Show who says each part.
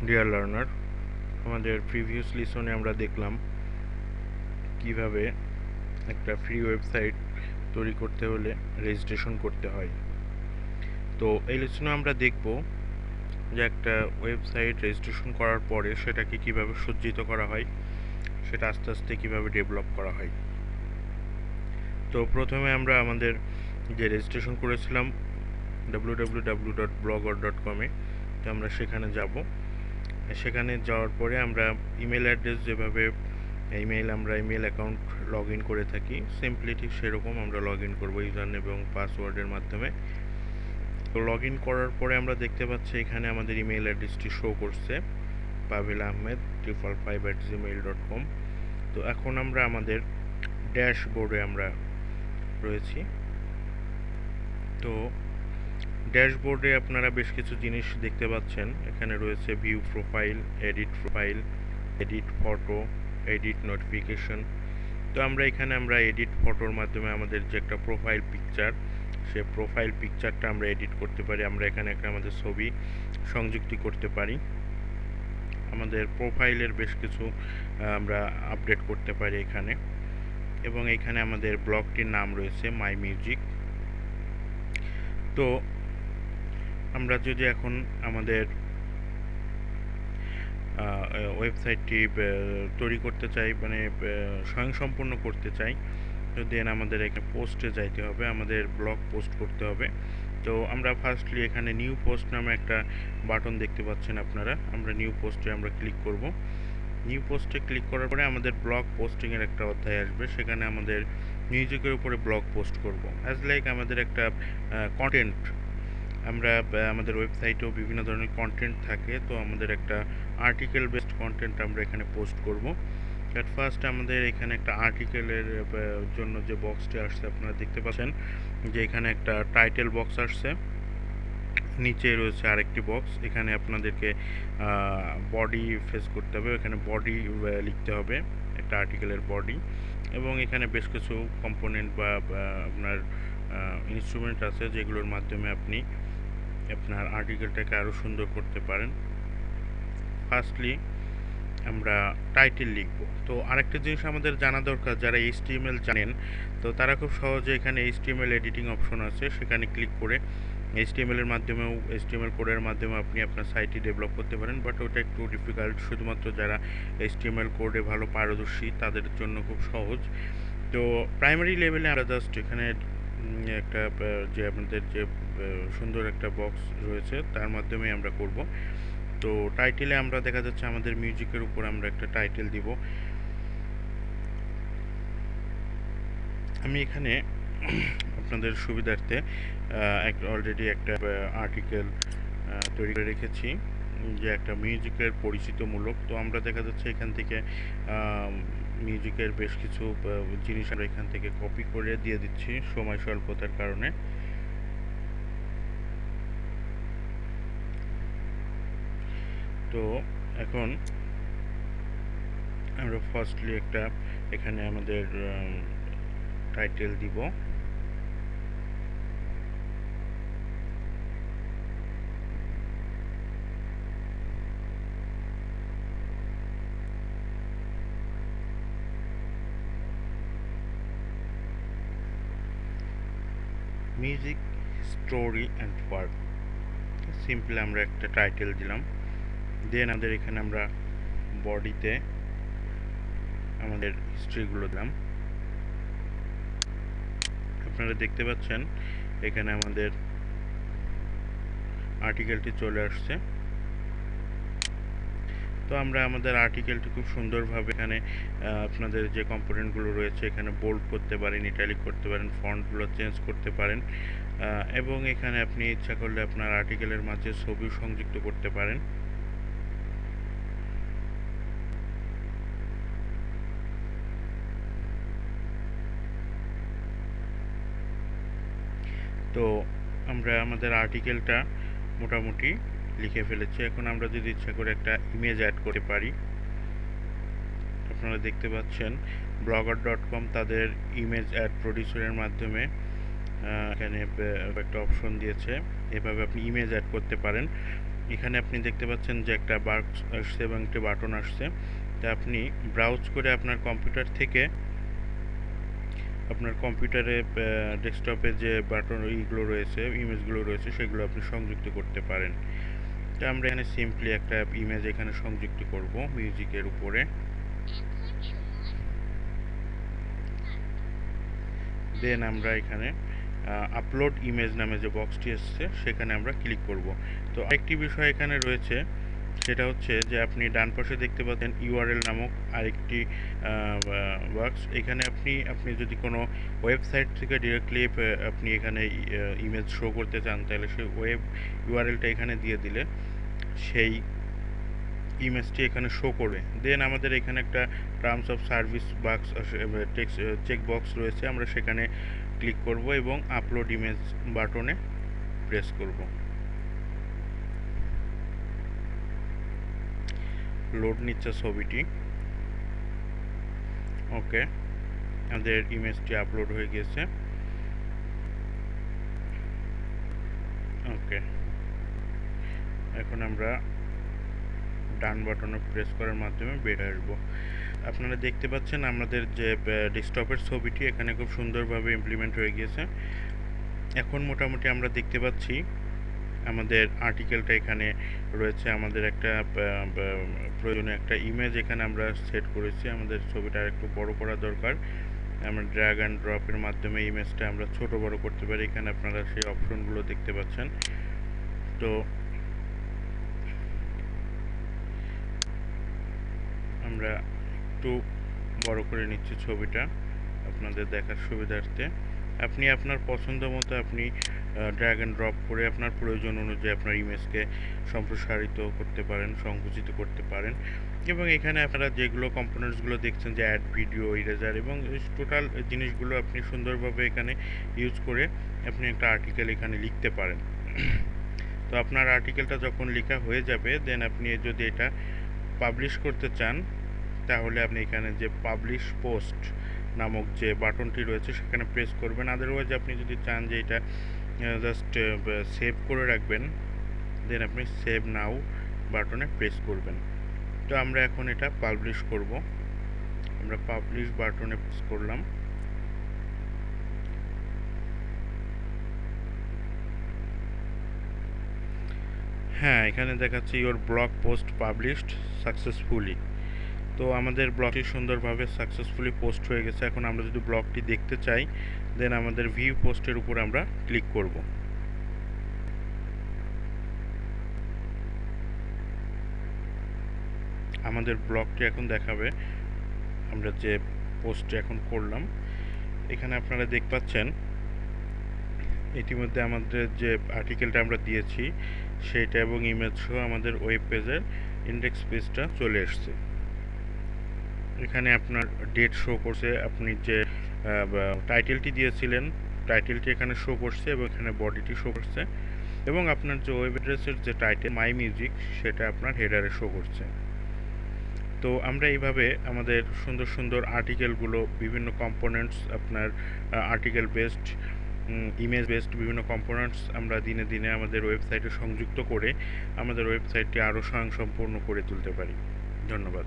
Speaker 1: Deer learner, আমাদের previous লিসনে আমরা দেখলাম কিভাবে একটা ফ্রি ওয়েবসাইট তৈরি করতে হলে রেজিস্ট্রেশন করতে হয়। তো এই লিসনে আমরা দেখব যে একটা ওয়েবসাইট রেজিস্ট্রেশন করার পরে সেটাকে কিভাবে সজ্জিত করা হয়, সেটা আস্তে আস্তে কিভাবে ডেভেলপ করা হয়। তো প্রথমে আমরা আমাদের যে রেজিস্ট্রেশন করেছিলাম www.blogger.com এ, তো আমরা সেখানে যাব। সেখানে যাওয়ার পরে আমরা ইমেল অ্যাড্রেস যেভাবে আমরা ইমেল অ্যাকাউন্ট লগ ইন করে থাকি, সিম্পলি ঠিক সেরকম আমরা লগ ইন করবো ইউজার নেম এবং পাসওয়ার্ডের মাধ্যমে। তো লগ ইন করার পরে আমরা দেখতে পাচ্ছি এখানে আমাদের ইমেল অ্যাড্রেসটি শো করছে pavilahmed555@gmail.com। তো এখন আমরা আমাদের ড্যাশবোর্ডে আমরা রয়েছি। তো ড্যাশবোর্ডে আপনারা বেশ কিছু জিনিস দেখতে পাচ্ছেন। এখানে রয়েছে view profile, edit photo, edit notification. তো আমরা এডিট ফটোর মাধ্যমে আমাদের যে একটা প্রোফাইল পিকচার, সে প্রোফাইল পিকচারটা আমরা এডিট করতে পারি। আমরা এখানে একটা আমাদের ছবি সংযুক্তি করতে পারি। আমাদের প্রোফাইলের বেশ কিছু আমরা আপডেট করতে পারি এখানে। এবং এখানে আমাদের ব্লগটির নাম রয়েছে মাই মিউজিক। তো আমরা যদি এখন আমাদের ওয়েবসাইটটি তৈরি করতে চাই, মানে স্বয়ংসম্পূর্ণ করতে চাই, তো দেন আমাদের এখানে পোস্টে যাইতে হবে, আমাদের ব্লগ পোস্ট করতে হবে। তো আমরা ফার্স্টলি এখানে নিউ পোস্ট নামে একটা বাটন দেখতে পাচ্ছেন আপনারা। আমরা নিউ পোস্টে আমরা ক্লিক করব। নিউ পোস্টে ক্লিক করার পরে আমাদের ব্লগ পোস্টিংয়ের একটা অধ্যায় আসবে। সেখানে আমাদের মিউজিকের উপরে ব্লগ পোস্ট করব, অ্যাজ লাইক আমাদের একটা কন্টেন্ট। আমরা আমাদের ওয়েবসাইটেও বিভিন্ন ধরনের কন্টেন্ট থাকে, তো আমাদের একটা আর্টিকেল বেসড কন্টেন্ট আমরা এখানে পোস্ট করব। অ্যাট ফার্স্ট আমাদের এখানে একটা আর্টিকেলের জন্য যে বক্সটি আসছে আপনারা দেখতে পাচ্ছেন যে এখানে একটা টাইটেল বক্স আসছে, নিচে রয়েছে আরেকটি বক্স। এখানে আপনাদেরকে বডি ফেস করতে হবে, এখানে বডি লিখতে হবে, একটা আর্টিকেলের বডি। এবং এখানে বেশ কিছু কম্পোনেন্ট বা আপনার ইনস্ট্রুমেন্ট আছে যেগুলোর মাধ্যমে আপনি আপনার আর্টিকেলটাকে আরও সুন্দর করতে পারেন। ফার্স্টলি আমরা টাইটেল লিখব। তো আরেকটা জিনিস আমাদের জানা দরকার, যারা HTML জানেন তো তারা খুব সহজে এখানে HTML এডিটিং অপশন আছে, সেখানে ক্লিক করে HTML এর মাধ্যমেও HTML কোডের মাধ্যমে আপনি আপনার সাইটটি ডেভেলপ করতে পারেন। বাট ওটা একটু ডিফিকাল্ট, শুধুমাত্র যারা HTML কোডে ভালো পারদর্শী তাদের জন্য খুব সহজ। তো প্রাইমারি লেভেলে আমরা জাস্ট এখানে একটা যে আমাদের যে সুন্দর একটা বক্স রয়েছে তার মাধ্যমে আমরা করব। তো টাইটেলে আমরা দেখা যাচ্ছে আমাদের মিউজিকের উপর আমরা একটা টাইটেল দিব। আমি এখানে আপনাদের সুবিধার্থে অলরেডি একটা আর্টিকেল তৈরি করে রেখেছি, যে একটা মিউজিকের পরিচিতমূলক। তো আমরা দেখা যাচ্ছে এখান থেকে মিউজিকের বেশ কিছু জিনিস আমরা এখান থেকে কপি করে দিয়ে দিচ্ছি সময় স্বল্পতার কারণে। তো এখন আমরা ফার্স্টলি একটা এখানে আমাদের টাইটেল দিব। Music story and work, simply আমরা একটা টাইটেল দিলাম। দেন আমাদের এখানে আমরা বডিতে আমাদের হিস্ট্রিগুলো দিলাম। আপনারা দেখতে পাচ্ছেন এখানে আমাদের আর্টিকেলটি চলে আসছে। তো আমরা আমাদের আর্টিকেলটি খুব সুন্দরভাবে এখানে আপনাদের যে কম্পোনেন্টগুলো রয়েছে এখানে বোল্ড করতে পারেন, ইটালিক করতে পারেন, ফন্টগুলো চেঞ্জ করতে পারেন, এবং এখানে আপনি ইচ্ছা করলে আপনার আর্টিকেলের মাঝে ছবিও সংযুক্ত করতে পারেন। তো আমরা আমাদের আর্টিকেলটা মোটামুটি লিখে ফেলেছি। এখন আমরা যদি ইচ্ছা করে একটা ইমেজ অ্যাড করতে পারি, আপনারা দেখতে পাচ্ছেন blogger.com তাদের ইমেজ অ্যাড প্রডিউসারের মাধ্যমে এখানে একটা অপশন দিয়েছে, এভাবে আপনি ইমেজ অ্যাড করতে পারেন। এখানে আপনি দেখতে পাচ্ছেন যে একটা বাক্স আসছে এবং একটি বাটন আসছে। তা আপনি ব্রাউজ করে আপনার কম্পিউটার থেকে আপনার কম্পিউটারে ডেস্কটপে যে বাটন ইগুলো রয়েছে, ইমেজগুলো রয়েছে, সেগুলো আপনি সংযুক্ত করতে পারেন। তো আমরা এখানে সিম্পলি একটা ইমেজ এখানে সংযুক্ত করব মিউজিকের উপরে। দেন আমরা এখানে আপলোড ইমেজ নামে যে বক্সটি এসছে সেখানে আমরা ক্লিক করব। তো আরেকটি বিষয় এখানে রয়েছে, সেটা হচ্ছে যে আপনি ডান পাশে দেখতে পাচ্ছেন ইউআরএল নামক আরেকটি বক্স। এখানে আপনি যদি কোনো ওয়েবসাইট থেকে ডিরেক্টলি আপনি এখানে ইমেজ শো করতে চান, তাহলে সেই ওয়েব ইউআরএলটা এখানে দিয়ে দিলে সেই ইমেজটি এখানে শো করবে। দেন আমাদের এখানে একটা terms of service box text check box রয়েছে, আমরা সেখানে ক্লিক করব এবং আপলোড ইমেজ বাটনে প্রেস করব। লোড নিচ্ছে ছবিটি। ওকে, আমাদের ইমেজটি আপলোড হয়ে গেছে। ওকে, এখন আমরা ডান বাটনে প্রেস করার মাধ্যমে বের আসবো। আপনারা দেখতে পাচ্ছেন আমাদের যে ডেস্কটপের ছবিটি এখানে খুব সুন্দরভাবে ইমপ্লিমেন্ট হয়ে গিয়েছে। এখন মোটামুটি আমরা দেখতে পাচ্ছি আমাদের আর্টিকেলটা এখানে রয়েছে, আমাদের একটা প্রয়োজনীয় একটা ইমেজ এখানে আমরা সেট করেছি। আমাদের ছবিটা একটু বড় করা দরকার। আমরা ড্র্যাগ অ্যান্ড ড্রপের মাধ্যমে ইমেজটা আমরা ছোট বড় করতে পারি। এখানে আপনারা সেই অপশনগুলো দেখতে পাচ্ছেন। তো আমরা একটু বড় করে নিচ্ছি ছবিটা আপনাদের দেখার সুবিধার্থে। আপনি আপনার পছন্দ মতো আপনি ড্র্যাগ অ্যান্ড ড্রপ করে আপনার প্রয়োজন অনুযায়ী আপনার ইমেজকে সম্প্রসারিত করতে পারেন, সংকুচিত করতে পারেন। এবং এখানে আপনারা যেগুলো কম্পোনেন্টসগুলো দেখছেন যে অ্যাড ভিডিও, ইরেজার এবং টোটাল জিনিসগুলো আপনি সুন্দরভাবে এখানে ইউজ করে আপনি একটা আর্টিকেল এখানে লিখতে পারেন। তো আপনার আর্টিকেলটা যখন লেখা হয়ে যাবে, দেন আপনি যদি এটা পাবলিশ করতে চান, তাহলে আপনি এখানে যে পাবলিশ পোস্ট নামক যে বাটনটি রয়েছে সেখানে প্রেস করবেন। আদারওয়াইজ আপনি যদি চান যে এটা জাস্ট সেভ করে রাখবেন, দেন আপনি সেভ নাও বাটনে প্রেস করবেন। তো আমরা এখন এটা পাবলিশ করব। আমরা পাবলিশ বাটনে প্রেস করলাম। হ্যাঁ, এখানে দেখাচ্ছে your blog post published successfully. তো আমাদের ব্লগটি সুন্দরভাবে সাকসেসফুলি পোস্ট হয়ে গেছে। এখন আমরা যদি ব্লগটি দেখতে চাই, দেন আমাদের ভিউ পোস্টের উপর আমরা ক্লিক করব। আমাদের ব্লগটি এখন দেখাবে আমরা যে পোস্টটি এখন করলাম। এখানে আপনারা দেখতে পাচ্ছেন ইতিমধ্যে আমাদের যে আর্টিকেলটা আমরা দিয়েছি সেটা এবং ইমেজ সহ আমাদের ওয়েব পেজের ইন্ডেক্স পেজটা চলে এসছে। এখানে আপনার ডেট শো করছে, আপনি যে টাইটেলটি দিয়েছিলেন টাইটেলটি এখানে শো করছে এবং এখানে বডিটি শো করছে, এবং আপনার যে ওয়েব অ্যাড্রেসের যে টাইটেল মাই মিউজিক সেটা আপনার হেডারে শো করছে। তো আমরা এইভাবে আমাদের সুন্দর সুন্দর আর্টিকেলগুলো বিভিন্ন কম্পোনেন্টস আপনার আর্টিকেল বেসড, ইমেজ বেসড বিভিন্ন কম্পোনেন্টস আমরা দিনে দিনে আমাদের ওয়েবসাইটে সংযুক্ত করে আমাদের ওয়েবসাইটটি আরও স্বয়ংসম্পূর্ণ করে তুলতে পারি। ধন্যবাদ।